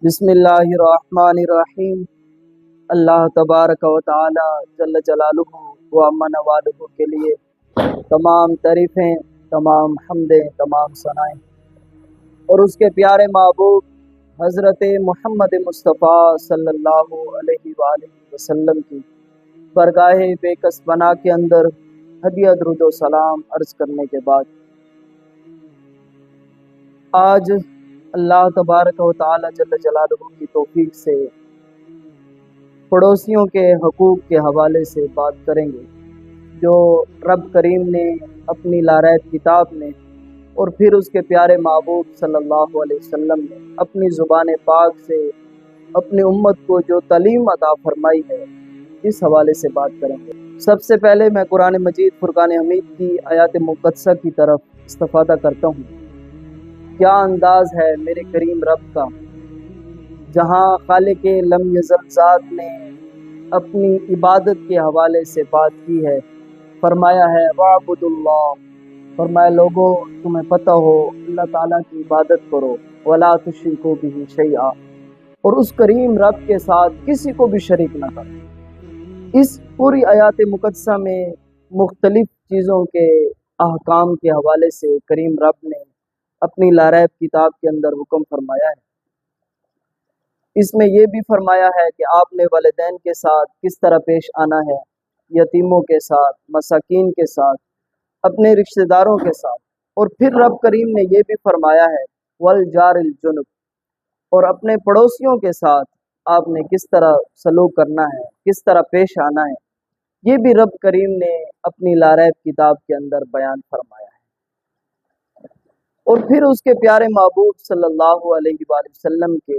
بسم اللہ الرحمن الرحیم۔ اللہ تبارک و تعالی جل جلالہ و عما نوالہ کے لیے تمام تعریفیں، تمام حمدیں، تمام ثنائیں، اور اس کے پیارے محبوب حضرت محمد مصطفیٰ صلی اللہ علیہ وآلہ وسلم کی برگاہ بے کس بنا کے اندر ہدیہ درود و سلام عرض کرنے کے بعد، آج اللہ تبارک و تعالی جل جلالہ کی توفیق سے پڑوسیوں کے حقوق کے حوالے سے بات کریں گے، جو رب کریم نے اپنی لاریب کتاب میں اور پھر اس کے پیارے محبوب صلی اللہ علیہ وسلم نے اپنی زبان پاک سے اپنی امت کو جو تعلیم عطا فرمائی ہے، اس حوالے سے بات کریں گے۔ سب سے پہلے میں قرآن مجید فرقان حمید کی آیات مقدسہ کی طرف استفادہ کرتا ہوں۔ کیا انداز ہے میرے کریم رب کا، جہاں خالق لم یزل ذات نے اپنی عبادت کے حوالے سے بات کی ہے۔ فرمایا ہے وَاعْبُدُ اللَّهَ، فرمایا لوگوں تمہیں پتہ ہو اللہ تعالیٰ کی عبادت کرو، وَلَا تُشْرِكُوا بِهِ شَيْئًا، اور اس کریم رب کے ساتھ کسی کو بھی شریک نہ کرو۔ اس پوری آیات مقدسہ میں مختلف چیزوں کے احکام کے حوالے سے کریم رب نے اپنی لاریب کتاب کے اندر حکم فرمایا ہے۔ اس میں یہ بھی فرمایا ہے کہ آپ نے والدین کے ساتھ کس طرح پیش آنا ہے، یتیموں کے ساتھ، مساکین کے ساتھ، اپنے رشتہ داروں کے ساتھ، اور پھر رب کریم نے یہ بھی فرمایا ہے والجار الجنب، اور اپنے پڑوسیوں کے ساتھ آپ نے کس طرح سلوک کرنا ہے، کس طرح پیش آنا ہے، یہ بھی رب کریم نے اپنی لاریب کتاب کے اندر بیان فرمایا ہے۔ اور پھر اس کے پیارے محبوب صلی اللہ علیہ وآلہ وسلم کے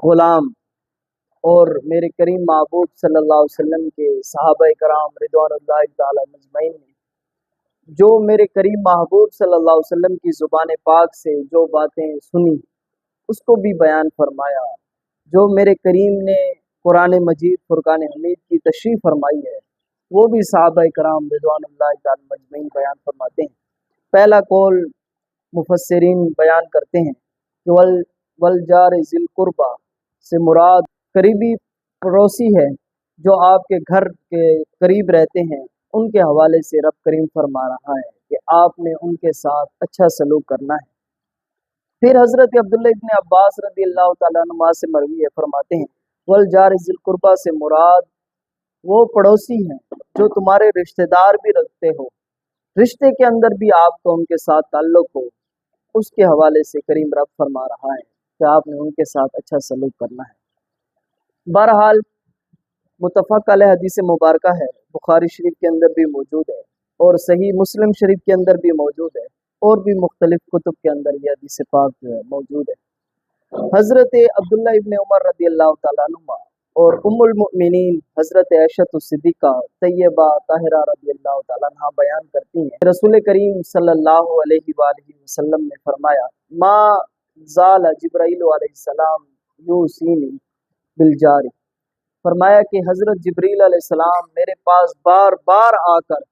غلام اور میرے کریم محبوب صلی اللہ علیہ وسلم کے صحابہ کرام رضوان اللہ تعالی مجمعین نے جو میرے کریم محبوب صلی اللہ علیہ وسلم کی زبان پاک سے جو باتیں سنی، اس کو بھی بیان فرمایا۔ جو میرے کریم نے قرآن مجید فرقان حمید کی تشریح فرمائی ہے، وہ بھی صحابہ کرام رضوان اللہ تعالی مجمعین بیان فرماتے ہیں۔ پہلا قول مفسرین بیان کرتے ہیں کہ والجار ذی القربہ سے مراد قریبی پڑوسی ہے، جو آپ کے گھر کے قریب رہتے ہیں، ان کے حوالے سے رب کریم فرما رہا ہے کہ آپ نے ان کے ساتھ اچھا سلوک کرنا ہے۔ پھر حضرت عبداللہ ابن عباس رضی اللہ تعالیٰ عنہ سے مروی ہے، فرماتے ہیں والجار ذی القربہ سے مراد وہ پڑوسی ہیں جو تمہارے رشتہ دار بھی رکھتے ہو، رشتے کے اندر بھی آپ کو ان کے ساتھ تعلق ہو، اس کے حوالے سے کریم رب فرما رہا ہے کہ آپ نے ان کے ساتھ اچھا سلوک کرنا ہے۔ بہرحال متفق علیہ حدیث مبارکہ ہے، بخاری شریف کے اندر بھی موجود ہے اور صحیح مسلم شریف کے اندر بھی موجود ہے، اور بھی مختلف کتب کے اندر یہ حدیث پاک جو ہے موجود ہے۔ حضرت عبداللہ ابن عمر رضی اللہ تعالیٰ عنہ اور ام المؤمنین حضرت عائشہ الصدیقہ طیبہ طاہرہ رضی اللہ تعالیٰ عنہ بیان کرتی ہیں، رسول کریم صلی اللہ علیہ وآلہ وسلم نے فرمایا ما زال جبرائیل علیہ السلام یوصینی بالجار، فرمایا کہ حضرت جبریل علیہ السلام میرے پاس بار بار آ کر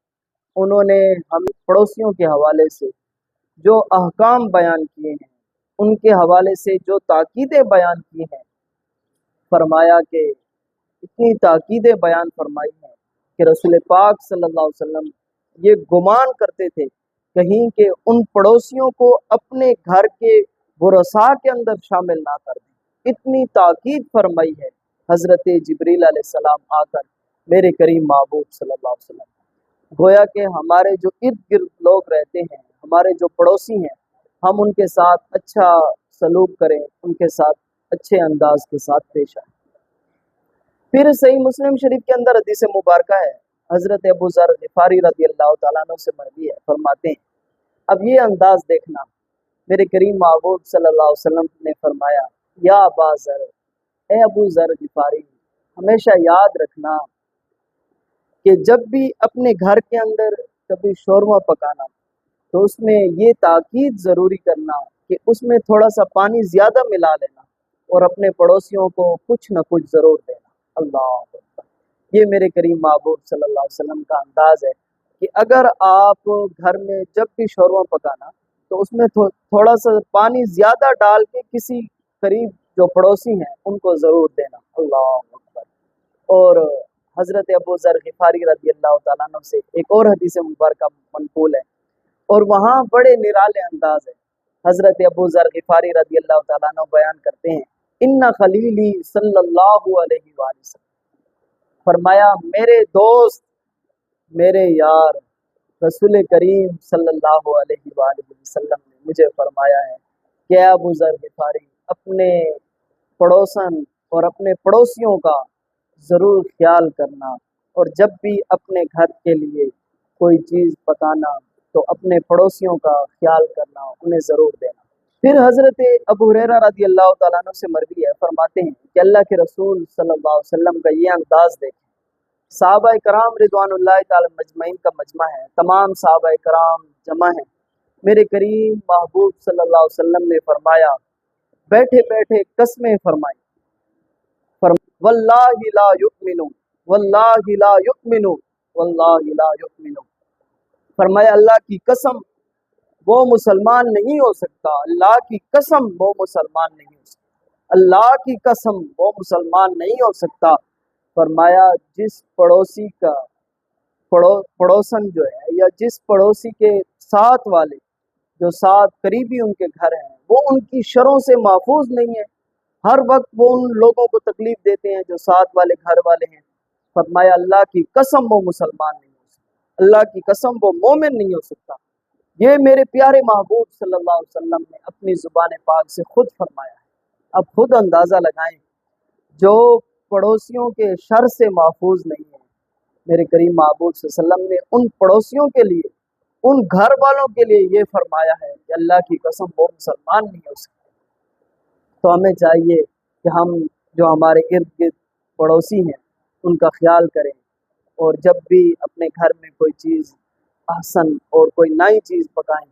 انہوں نے ہم پڑوسیوں کے حوالے سے جو احکام بیان کیے ہیں، ان کے حوالے سے جو تاکیدیں بیان کی ہیں، فرمایا کہ اتنی تاکیدیں بیان فرمائی ہیں کہ رسول پاک صلی اللہ علیہ وسلم یہ گمان کرتے تھے کہیں کہ ان پڑوسیوں کو اپنے گھر کے ورثاء کے اندر شامل نہ کر دیں۔ اتنی تاکید فرمائی ہے حضرت جبریل علیہ السلام آ کر میرے کریم محبوب صلی اللہ علیہ وسلم، گویا کہ ہمارے جو ارد گرد لوگ رہتے ہیں، ہمارے جو پڑوسی ہیں، ہم ان کے ساتھ اچھا سلوک کریں، ان کے ساتھ اچھے انداز کے ساتھ پیش آئیں۔ پھر صحیح مسلم شریف کے اندر حدیث مبارکہ ہے، حضرت ابو ذر غفاری رضی اللہ تعالیٰ عنہ سے مروی ہے، فرماتے ہیں اب یہ انداز دیکھنا، میرے کریم محبوب صلی اللہ علیہ وسلم نے فرمایا یا ابا ذر، اے ابو ذر غفاری، ہمیشہ یاد رکھنا کہ جب بھی اپنے گھر کے اندر کبھی شورما پکانا تو اس میں یہ تاکید ضروری کرنا کہ اس میں تھوڑا سا پانی زیادہ ملا لینا اور اپنے پڑوسیوں کو کچھ نہ کچھ ضرور دینا۔ اللہ اکبر، یہ میرے کریم محبوب صلی اللہ علیہ وسلم کا انداز ہے کہ اگر آپ گھر میں جب بھی شورما پکانا تو اس میں تھوڑا سا پانی زیادہ ڈال کے کسی قریب جو پڑوسی ہیں ان کو ضرور دینا۔ اللہ اکبر۔ اور حضرت ابو ذر غفاری رضی اللہ تعالیٰ عنہ سے ایک اور حدیث مبارکہ منقول ہے، اور وہاں بڑے نرالے انداز ہے۔ حضرت ابو ذر غفاری رضی اللہ تعالیٰ عنہ بیان کرتے ہیں، ان خلیلی صلی اللہ علیہ وآلہ وسلم، فرمایا میرے دوست، میرے یار رسول کریم صلی اللہ علیہ وآلہ وسلم نے مجھے فرمایا ہے کہ ابو ذر غفاری اپنے پڑوسن اور اپنے پڑوسیوں کا ضرور خیال کرنا، اور جب بھی اپنے گھر کے لیے کوئی چیز پکانا تو اپنے پڑوسیوں کا خیال کرنا، انہیں ضرور دینا۔ پھر حضرت ابو ہریرہ رضی اللہ تعالیٰ عنہ سے مروی ہے، فرماتے ہیں کہ اللہ کے رسول صلی اللہ علیہ وسلم کا یہ انداز دیکھیں۔ صحابہ کرام رضوان اللہ تعالی مجمعین کا مجمع ہے، تمام صحابہ کرام جمع ہیں۔ میرے کریم محبوب صلی اللہ علیہ وسلم نے فرمایا، بیٹھے بیٹھے قسمیں فرمائی، واللہ لا یؤمن، واللہ لا یؤمن، واللہ لا یؤمن، فرمایا اللہ کی قسم وہ مسلمان نہیں ہو سکتا، اللہ کی قسم وہ مسلمان نہیں ہو سکتا، اللہ کی قسم وہ مسلمان نہیں ہو سکتا۔ فرمایا جس پڑوسی کا پڑوسن جو ہے، یا جس پڑوسی کے ساتھ والے جو ساتھ قریبی ان کے گھر ہیں، وہ ان کی شروں سے محفوظ نہیں ہے، ہر وقت وہ ان لوگوں کو تکلیف دیتے ہیں جو ساتھ والے گھر والے ہیں، فرمایا اللہ کی قسم وہ مسلمان نہیں ہو سکتا، اللہ کی قسم وہ مومن نہیں ہو سکتا۔ یہ میرے پیارے محبوب صلی اللہ علیہ وسلم نے اپنی زبان پاک سے خود فرمایا ہے۔ اب خود اندازہ لگائیں، جو پڑوسیوں کے شر سے محفوظ نہیں ہے، میرے کریم محبوب صلی اللہ علیہ وسلم نے ان پڑوسیوں کے لیے، ان گھر والوں کے لیے یہ فرمایا ہے کہ اللہ کی قسم وہ مسلمان نہیں ہو سکتے۔ تو ہمیں چاہیے کہ ہم جو ہمارے ارد گرد پڑوسی ہیں ان کا خیال کریں، اور جب بھی اپنے گھر میں کوئی چیز احسن اور کوئی نئی چیز پکائیں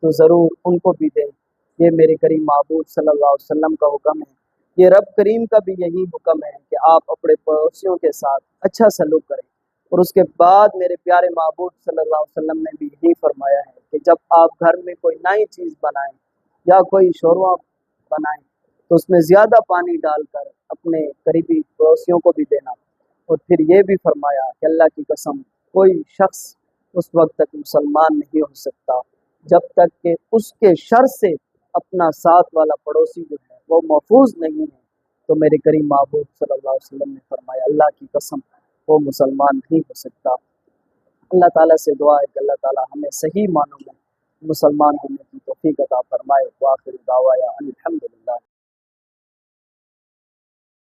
تو ضرور ان کو بھی دیں۔ یہ میرے کریم محبوب صلی اللہ علیہ وسلم کا حکم ہے، یہ رب کریم کا بھی یہی حکم ہے کہ آپ اپنے پڑوسیوں کے ساتھ اچھا سلوک کریں۔ اور اس کے بعد میرے پیارے محبوب صلی اللہ علیہ وسلم نے بھی یہی فرمایا ہے کہ جب آپ گھر میں کوئی نئی چیز بنائیں یا کوئی شوروا بنائیں تو اس میں زیادہ پانی ڈال کر اپنے قریبی پڑوسیوں کو بھی دینا۔ اور پھر یہ بھی فرمایا کہ اللہ کی قسم کوئی شخص اس وقت تک مسلمان نہیں ہو سکتا جب تک کہ اس کے شر سے اپنا ساتھ والا پڑوسی جو ہے وہ محفوظ نہیں ہے۔ تو میرے کریم محبوب صلی اللہ علیہ وسلم نے فرمایا اللہ کی قسم وہ مسلمان نہیں ہو سکتا۔ اللہ تعالیٰ سے دعا ہے کہ اللہ تعالیٰ ہمیں صحیح معنوں میں مسلمان ہونے کی توفیق عطا فرمائے۔ وآخر دعوانا ان الحمدللہ۔